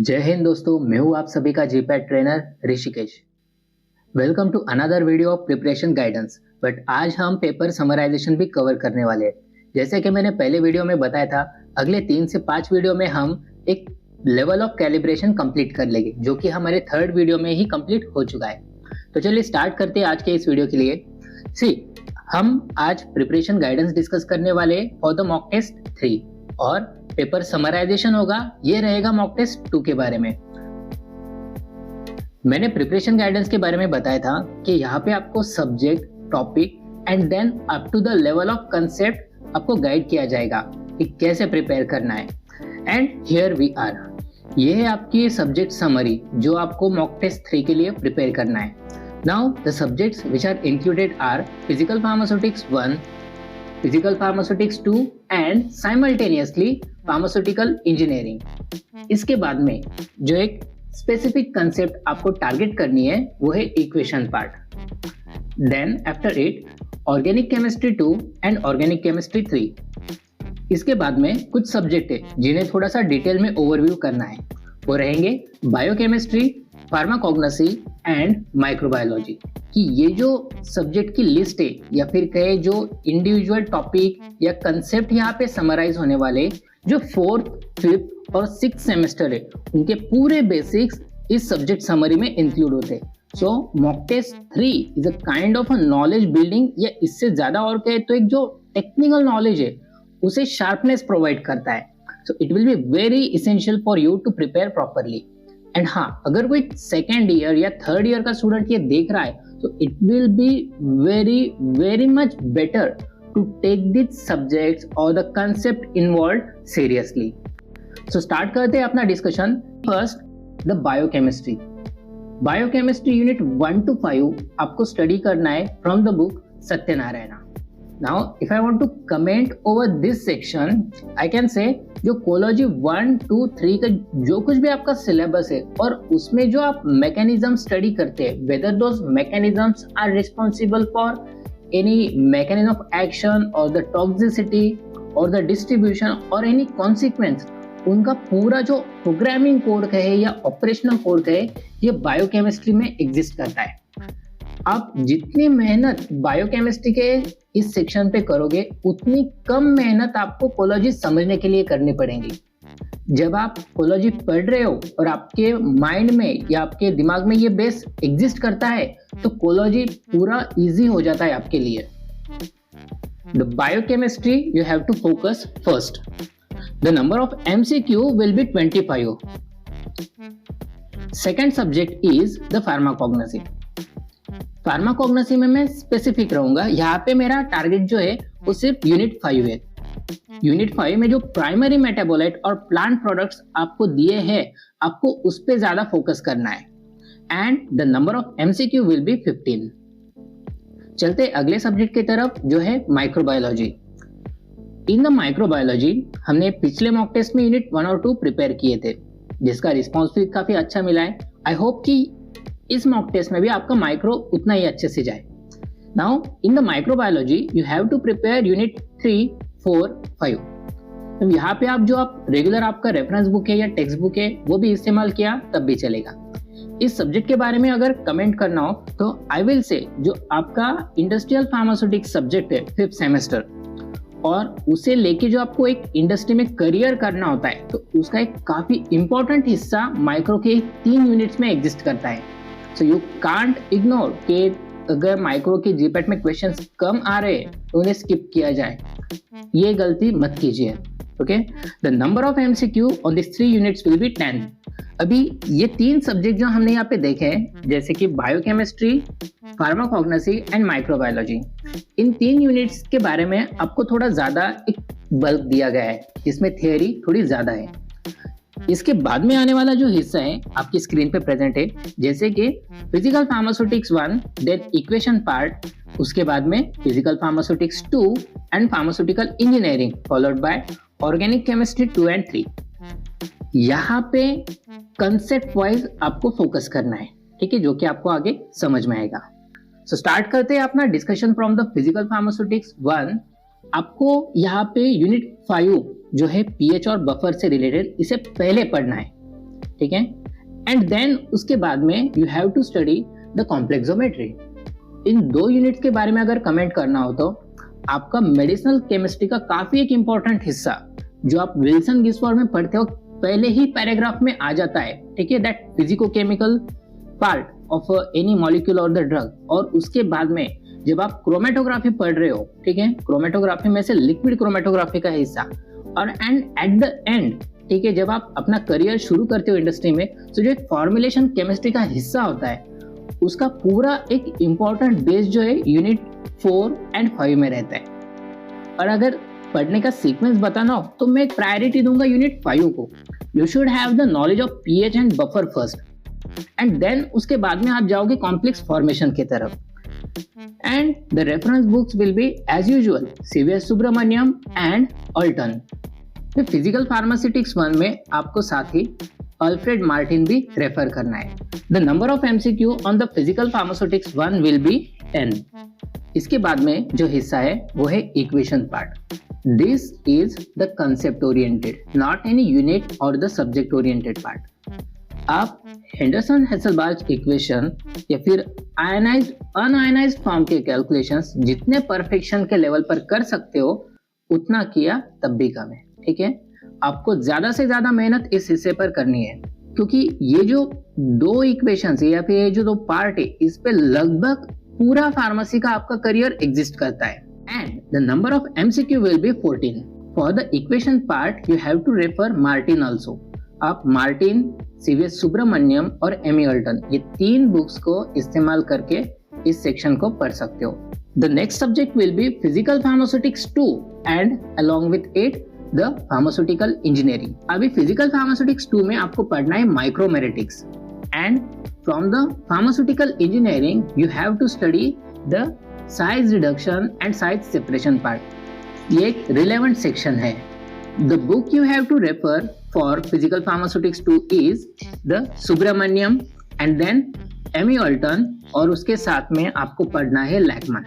जय हिंद दोस्तों, मैं हूं आप सभी का GPAT trainer Rishikesh. Welcome to another video of preparation guidance. But आज हम पेपर समराइजेशन भी कवर करने वाले हैं। जैसे कि मैंने पहले वीडियो में बताया था, अगले 3 से 5 वीडियो में हम एक लेवल ऑफ कैलिब्रेशन कंप्लीट कर लेंगे, जो कि हमारे 3rd वीडियो में ही कंप्लीट हो चुका है। तो चलिए स्टार्ट करते हैं आज के इस वीडियो के लिए। हम आज प्रिपरेशन गाइडेंस डिस्कस करने वाले फॉर द मॉक टेस्ट 3 और पेपर समराइजेशन होगा, ये रहेगा मॉक टेस्ट 2 के बारे में। मैंने प्रिपरेशन गाइडेंस के बारे में बताया था कि यहाँ पे आपको subject, topic and then up to the level of concept आपको गाइड किया जाएगा कि कैसे प्रिपेयर करना है। एंड हियर वी आर, ये है आपकी सब्जेक्ट समरी जो आपको मॉक टेस्ट 3 के लिए प्रिपेयर करना है। Now the subjects which are included are physical pharmaceutics 1, physical pharmaceutics 2 and simultaneously pharmaceutical engineering. इसके बाद में जो एक स्पेसिफिक कंसेप्ट आपको टारगेट करनी है वो है equation part. Then after it organic chemistry 2 and organic chemistry 3। इसके बाद में कुछ सब्जेक्ट है जिन्हें थोड़ा सा डिटेल में ओवरव्यू करना है, वो रहेंगे बायोकेमिस्ट्री, फार्माकोग्नोसी एंड माइक्रोबायोलॉजी। कि ये जो सब्जेक्ट की लिस्ट है या फिर कहे जो इंडिविजुअल टॉपिक या कंसेप्ट यहाँ पे समराइज होने वाले, जो 4th, 5th और 6th सेमेस्टर है, उनके पूरे बेसिक्स इस सब्जेक्ट समरी में इंक्लूड होते हैं। So mock test 3 is a kind of a knowledge building, या इससे ज्यादा और कहे तो एक जो टेक्निकल नॉलेज है उसे शार्पनेस प्रोवाइड करता है। So it will be very essential for you to prepare properly. And हाँ, अगर कोई 2nd ईयर या 3rd ईयर का स्टूडेंट ये देख रहा है तो it will be very much better to take this subjects और the concept involved seriously. So start करते हैं अपना discussion. First the biochemistry. Biochemistry unit 1 to 5 आपको स्टडी करना है from the book Satyanarayana. Now, if I want to comment over this section, I can say जो कोलॉजी 1, 2, 3 का जो कुछ भी आपका सिलेबस है और उसमें जो आप मैकेनिज्म स्टडी करते हैं, whether those mechanisms are responsible for any mechanism of action or the toxicity or the distribution or any consequence, उनका पूरा जो प्रोग्रामिंग कोड कहे या ऑपरेशनल कोड कहे, ये बायोकेमिस्ट्री में एग्जिस्ट करता है। आप जितनी मेहनत बायोकेमिस्ट्री के इस सेक्शन पे करोगे, उतनी कम मेहनत आपको कोलॉजी समझने के लिए करनी पड़ेगी। जब आप कोलॉजी पढ़ रहे हो और आपके माइंड में या आपके दिमाग में ये बेस एग्जिस्ट करता है, तो कोलॉजी पूरा इजी हो जाता है आपके लिए। The biochemistry you have to focus first. The number of MCQ will be 25। Second subject is the pharmacognosy. Pharmacognosy में मैं स्पेसिफिक रहूंगा। यहाँ पे मेरा टारगेट जो है वो सिर्फ यूनिट 5 है। यूनिट 5 में जो प्राइमरी मेटाबोलाइट और प्लांट प्रोडक्ट्स आपको दिए हैं, आपको उस पे ज्यादा फोकस करना है। And the number of MCQ will be 15। चलते अगले सब्जेक्ट की तरफ, जो है माइक्रोबायोलॉजी। इन द माइक्रोबायोलॉजी हमने पिछले मॉक टेस्ट में यूनिट 1 और 2 प्रिपेयर किए थे, जिसका रिस्पॉन्स भी काफी अच्छा मिला है। आई होप कि इस मॉक टेस्ट में भी आपका माइक्रो उतना ही अच्छे से जाए। Now in the microbiology you have to prepare unit 3, 4, 5। तो यहाँ पे आप रेगुलर आपका रेफरेंस बुक है या टेक्स्ट बुक है वो भी इस्तेमाल किया तब भी चलेगा। इस सब्जेक्ट के बारे में अगर कमेंट करना हो तो आई विल से जो आपका इंडस्ट्रियल फार्मास्यूटिक्स सब्जेक्ट है 5th सेमेस्टर, और उसे लेके जो आपको एक इंडस्ट्री में करियर करना होता है, तो उसका एक काफी इंपॉर्टेंट हिस्सा माइक्रो के 3 यूनिट्स में एग्जिस्ट करता है। सो यू कांट इग्नोर कि अगर माइक्रो के जीपैट में क्वेश्चंस कम आ रहे हैं तो उन्हें स्किप किया जाए, ये गलती मत कीजिए। Okay, the number of MCQ on this 3 units will be 10। अभी ये 3 सब्जेक्ट जो हमने यहाँ पे देखे हैं, जैसे कि biochemistry, pharmacognosy and microbiology, in 3 units के बारे में आपको थोड़ा ज्यादा एक बल्क दिया गया है, जिसमें थियरी थोड़ी ज्यादा है। इसके बाद में आने वाला जो हिस्सा है आपकी स्क्रीन पे प्रेजेंट है, जैसे कि physical pharmaceutics 1, then equation part, उसके बाद में physical pharmaceutics 2 and pharmaceutical engineering, followed by organic chemistry 2 and 3। यहाँ पे कंसेप्ट वाइज आपको फोकस करना है, ठीक है, जो कि आपको आगे समझ में आएगा। सो स्टार्ट करते हैं अपना discussion from the physical pharmaceutics 1। आपको यहाँ पे यूनिट 5 जो है पीएच और बफर से रिलेटेड, इसे पहले पढ़ना है। ठीक है। एंड देन उसके बाद में you have to study the complexometry. इन 2 यूनिट्स के बारे में अगर कमेंट करना हो तो आपका मेडिसिनल केमिस्ट्री का काफी एक इंपॉर्टेंट हिस्सा जो आप विल्सन गिब्सफोर्ड में पढ़ते हो पहले ही पैराग्राफ में आ जाता है, ठीक है, that physico-chemical part of any molecule और द ड्रग। और उसके बाद में जब आप क्रोमेटोग्राफी पढ़ रहे हो, ठीक है, क्रोमेटोग्राफी में से लिक्विड क्रोमेटोग्राफी का हिस्सा, और एंड एट द एंड, ठीक है, जब आप अपना करियर शुरू करते हो इंडस्ट्री में, तो जो एक फॉर्मुलेशन केमिस्ट्री का हिस्सा होता है उसका पूरा एक इंपॉर्टेंट बेस जो है यूनिट 4 एंड 5 में रहता है। और अगर पढ़ने का सीक्वेंस बताना हो तो मैं प्रायोरिटी दूंगा यूनिट 5 को। You should have the knowledge of pH and buffer first and then उसके बाद में आप जाओगे कॉम्प्लेक्स फॉर्मेशन की तरफ। And the reference books will be as usual CVS Subramanyam and Aulton. Physical pharmaceutics 1 में आपको साथ ही अल्फ्रेड मार्टिन भी रेफर करना है। The number of MCQ on the physical pharmaceutics 1 will be 10। इसके बाद में जो हिस्सा है वो है equation part. This is the concept oriented, not any unit और द सब्जेक्ट ओरिएंटेड पार्ट। आप हेंडरसन हेसलबार्ग इक्वेशन या फिर आयनाइज्ड अनआयनाइज्ड फॉर्म के कैलकुलेशंस जितने परफेक्शन के लेवल पर कर सकते हो उतना किया तब भी कम है, ठीक है। आपको ज्यादा से ज्यादा मेहनत इस हिस्से पर करनी है क्योंकि ये जो 2 इक्वेशंस या फिर ये जो 2 पार्ट है इस पे लगभग पूरा फार्मेसी का आपका करियर एग्जिस्ट करता है। And the number of MCQ will be 14। For the equation part you have to refer Martin also. आप मार्टिन, सीवीएस सुब्रमण्यम और एमी अल्टन ये 3 बुक्स को इस्तेमाल करके इस सेक्शन को पढ़ सकते हो। The next subject will be physical pharmaceutics 2 and along with it the pharmaceutical engineering. अभी फिजिकल फार्मास्यूटिक्स 2 में आपको पढ़ना है micromeritics and from the pharmaceutical engineering you have to study the size reduction and size separation part. ये एक relevant section है। The book you have to refer for physical pharmaceutics 2 is the Subrahmanyam and then M E Aulton, और उसके साथ में आपको पढ़ना है Lachman.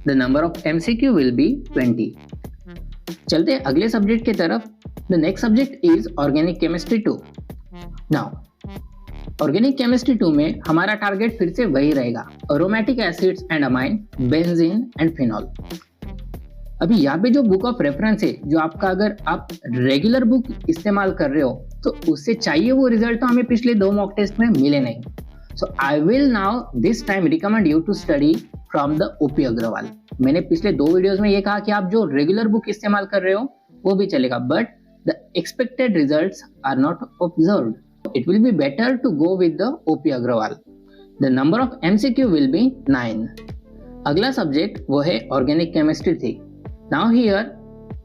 The number of MCQ will be 20। चलते हैं अगले सब्जेक्ट की तरफ। The next subject is organic chemistry 2। Now organic chemistry 2 में हमारा टारगेट फिर से वही रहेगा, aromatic acids and amine, benzene and phenol. अभी यहाँ पे जो बुक ऑफ रेफरेंस है जो आपका अगर आप रेगुलर बुक इस्तेमाल कर रहे हो तो उससे चाहिए वो रिजल्ट तो हमें पिछले 2 मॉक टेस्ट में मिले नहीं। So I will now this time recommend you to study from the OP Agarwal. मैंने पिछले 2 वीडियोस में ये कहा कि आप जो रेगुलर बुक इस्तेमाल कर रहे हो वो भी चलेगा, but the expected results are not observed. It will be better to go with the OP Agarwal. The number of MCQ will be 9। अगला सब्जेक्ट वो है organic chemistry 3। Now here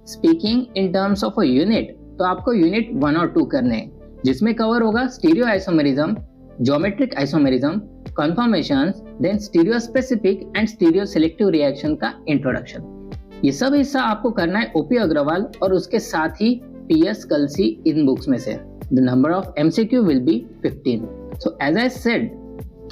speaking in terms of a unit, तो आपको unit 1 और 2 करने हैं जिसमें cover होगा stereo isomerism, geometric isomerism, conformations, then stereo specific and stereo selective reaction का इंट्रोडक्शन। ये सब हिस्सा आपको करना है ओपी अग्रवाल और उसके साथ ही पीएस कलसी इन बुक्स में से। The number of MCQ will be 15। So as I said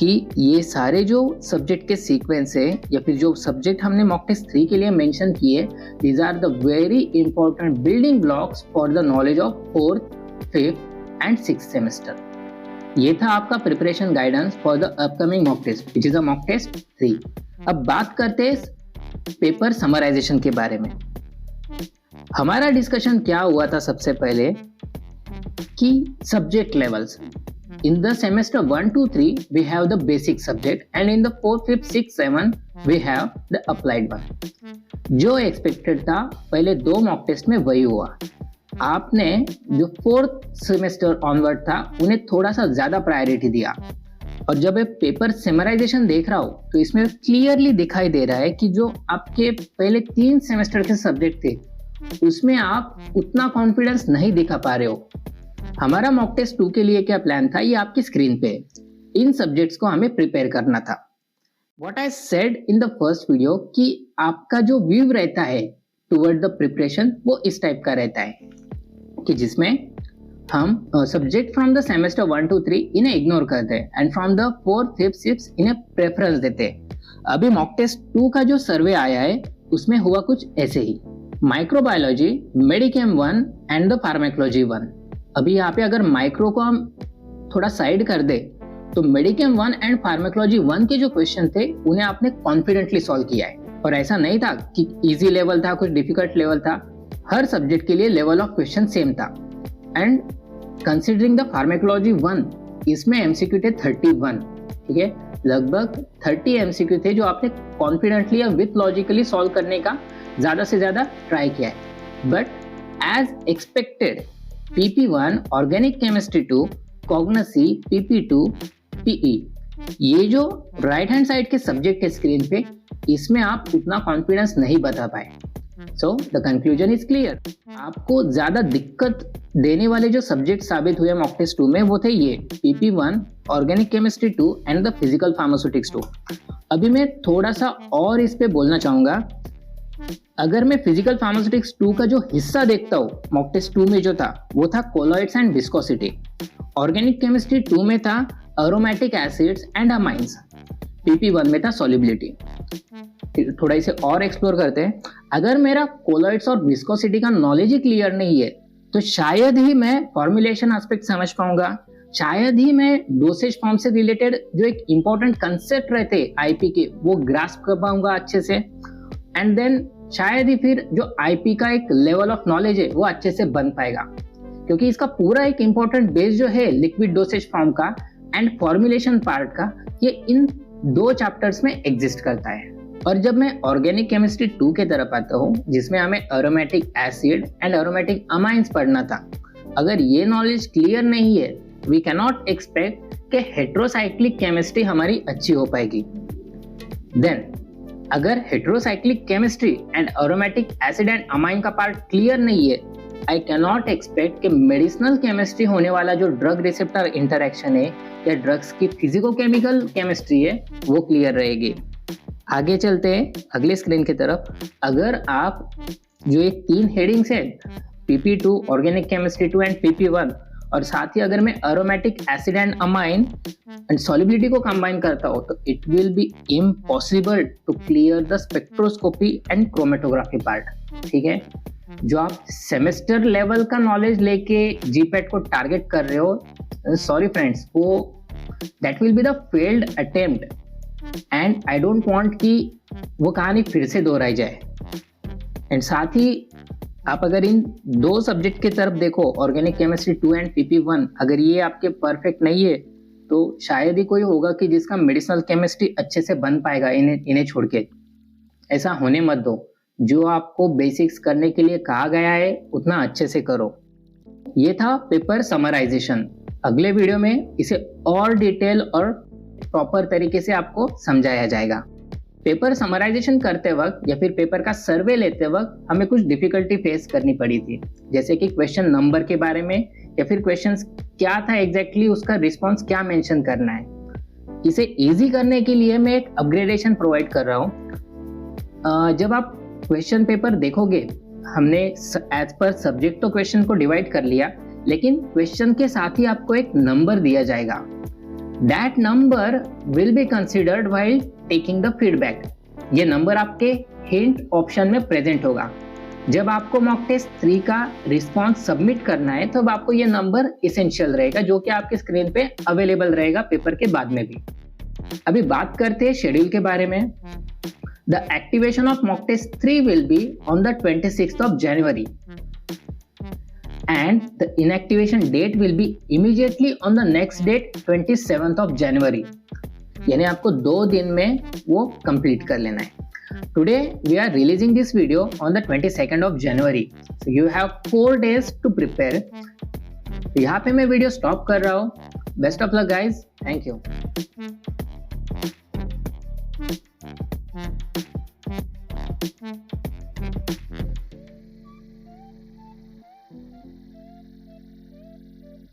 कि ये सारे जो सब्जेक्ट के सीक्वेंस है या फिर जो सब्जेक्ट हमने मॉक टेस्ट 3 के लिए मेंशन किए, these are the very important building blocks for the knowledge of 4th, 5th and 6th semester. ये था आपका preparation guidance for the upcoming mock test which is a mock test 3। अब बात करते हैं पेपर समराइजेशन के बारे में। हमारा डिस्कशन क्या हुआ था सबसे पहले कि subject levels in the semester 1, 2, 3 we have the basic subject and in the 4th, 5th, 6th, 7 we have the applied one। जो एक्सपेक्टेड था पहले 2 मॉक टेस्ट में वही हुआ। आपने जो 4th सेमेस्टर ऑनवर्ड था उन्हें थोड़ा सा ज्यादा प्रायोरिटी दिया, और जब ये पेपर समराइजेशन देख रहा हो तो इसमें क्लियरली दिखाई दे रहा है कि जो आपके पहले 3 सेमेस्टर के सब्जेक्ट थे उसमें आप उतना कॉन्फिडेंस नहीं दिखा पा रहे हो। हमारा मॉक टेस्ट 2 के लिए क्या प्लान था ये आपकी स्क्रीन पे है। इन सब्जेक्ट्स को हमें प्रिपेयर करना था। What I said in the first video कि आपका जो व्यू रहता है टुवर्ड द प्रिपरेशन वो इस टाइप का रहता है कि जिसमें हम सब्जेक्ट फ्रॉम द सेमेस्टर 1, 2, 3 इन्हें इग्नोर करते हैं and from the 4th, 5th, 6th इन्हें प्रेफरेंस देते हैं। अभी मॉक टेस्ट 2 का जो सर्वे आया है उसमें हुआ कुछ ऐसे ही, microbiology, Medicam 1 and the pharmacology 1। अभी यहाँ पे अगर माइक्रो को हम थोड़ा साइड कर दे तो मेडिकेम 1 एंड फार्माकोलॉजी 1 के जो क्वेश्चन थे उन्हें आपने कॉन्फिडेंटली सॉल्व किया है। और ऐसा नहीं था कि इजी लेवल था, कुछ डिफिकल्ट लेवल था, हर सब्जेक्ट के लिए लेवल ऑफ क्वेश्चन सेम था। एंड कंसिडरिंग द फार्माकोलॉजी 1, इसमें एमसीक्यू थे 31, ठीक है, लगभग 30 एमसीक्यू थे जो आपने कॉन्फिडेंटली या विथ लॉजिकली सॉल्व करने का ज्यादा से ज्यादा ट्राई किया है। But as expected PP1 organic chemistry 2 cognosy PP2 PE, ये जो राइट हैंड साइड के सब्जेक्ट है स्क्रीन पे, इसमें आप उतना कॉन्फिडेंस नहीं बता पाए। So the conclusion is clear. आपको ज्यादा दिक्कत देने वाले जो सब्जेक्ट साबित हुए मॉक टेस्ट 2 में वो थे ये PP1 organic chemistry 2 and the physical pharmaceutics 2। अभी मैं थोड़ा सा और इस पे बोलना चाहूंगा। अगर मैं फिजिकल फार्मास्यूटिक्स 2 का जो हिस्सा देखता हूँ मॉक टेस्ट 2 में जो था वो था colloids and viscosity, organic chemistry 2 में था aromatic acids and amines, PP1 में था सॉल्युबिलिटी। थोड़ा इसे और एक्सप्लोर करते हैं। अगर मेरा कोलॉइड्स और विस्कोसिटी का नॉलेज ही क्लियर नहीं है तो शायद ही मैं फॉर्मुलेशन एस्पेक्ट समझ पाऊंगा, शायद ही मैं डोसेज फॉर्म से रिलेटेड जो एक इंपॉर्टेंट कंसेप्ट रहते आईपी के वो ग्रास्प कर पाऊंगा अच्छे से, एंड देन शायद ही फिर जो आईपी का एक लेवल ऑफ नॉलेज है वो अच्छे से बन पाएगा, क्योंकि इसका पूरा एक इंपॉर्टेंट बेस जो है लिक्विड डोसेज फॉर्म का एंड फॉर्मुलेशन पार्ट का, ये इन 2 चैप्टर्स में एग्जिस्ट करता है। और जब मैं ऑर्गेनिक केमिस्ट्री 2 के तरफ आता हूँ जिसमें हमें aromatic acid and aromatic amines पढ़ना था, अगर ये नॉलेज क्लियर नहीं है वी कैन नॉट एक्सपेक्ट कि हेट्रोसाइक्लिक केमिस्ट्री हमारी अच्छी हो पाएगी। देन अगर heterocyclic chemistry and aromatic acid and amine का पार्ट क्लियर नहीं है, आई कैन नॉट एक्सपेक्ट कि मेडिसिनल केमिस्ट्री होने वाला जो ड्रग रिसेप्टर इंटरेक्शन है या ड्रग्स की फिजिको-केमिकल केमिस्ट्री है वो क्लियर रहेगी। आगे चलते हैं अगले स्क्रीन की तरफ। अगर आप जो ये 3 हेडिंग्स है PP2 organic chemistry 2 and PP1, और साथ ही अगर मैं aromatic acid and amine and solubility को कंबाइन करता हूँ तो it will be impossible to clear the spectroscopy and chromatography part, ठीक है। जो आप सेमेस्टर लेवल का नॉलेज लेके जीपैट को टारगेट कर रहे हो, सॉरी फ्रेंड्स, वो that will be the failed attempt and I don't want कि वो कहानी फिर से दोहराई जाए। एंड साथ ही आप अगर इन 2 सब्जेक्ट की तरफ देखो, ऑर्गेनिक केमिस्ट्री 2 एंड PP1, अगर ये आपके परफेक्ट नहीं है तो शायद ही कोई होगा कि जिसका मेडिसिनल केमिस्ट्री अच्छे से बन पाएगा इन्हें छोड़ के। ऐसा होने मत दो। जो आपको बेसिक्स करने के लिए कहा गया है उतना अच्छे से करो। ये था पेपर समराइजेशन। अगले वीडियो में इसे और डिटेल और प्रॉपर तरीके से आपको समझाया जाएगा। पेपर समराइजेशन करते वक्त या फिर पेपर का सर्वे लेते वक्त हमें कुछ डिफिकल्टी फेस करनी पड़ी थी, जैसे कि क्वेश्चन नंबर के बारे में या फिर क्वेश्चन क्या था एग्जैक्टली, उसका रिस्पॉन्स क्या मेंशन करना है। इसे इजी करने के लिए मैं एक अपग्रेडेशन प्रोवाइड कर रहा हूँ। जब आप क्वेश्चन पेपर देखोगे, हमने एज पर सब्जेक्ट तो क्वेश्चन को डिवाइड कर लिया, लेकिन क्वेश्चन के साथ ही आपको एक नंबर दिया जाएगा। That number will be considered while taking the feedback. ये नंबर आपके हिंट ऑप्शन में प्रेजेंट होगा। जब आपको मॉक टेस्ट 3 का रिस्पॉन्स सबमिट करना है तब आपको ये नंबर इसेंशियल रहेगा, जो कि आपके स्क्रीन पे अवेलेबल रहेगा पेपर के बाद में भी। अभी बात करते हैं शेड्यूल के बारे में। The activation of mock test 3 will be on the 26th of January. And the inactivation date will be immediately on the next date 27th of January. यानी आपको 2 दिन में वो कंप्लीट कर लेना है। Today we are releasing this video on the 22nd of January. So you have 4 days to prepare. यहाँ पे मैं वीडियो स्टॉप कर रहा हूँ। Best of luck guys. Thank you.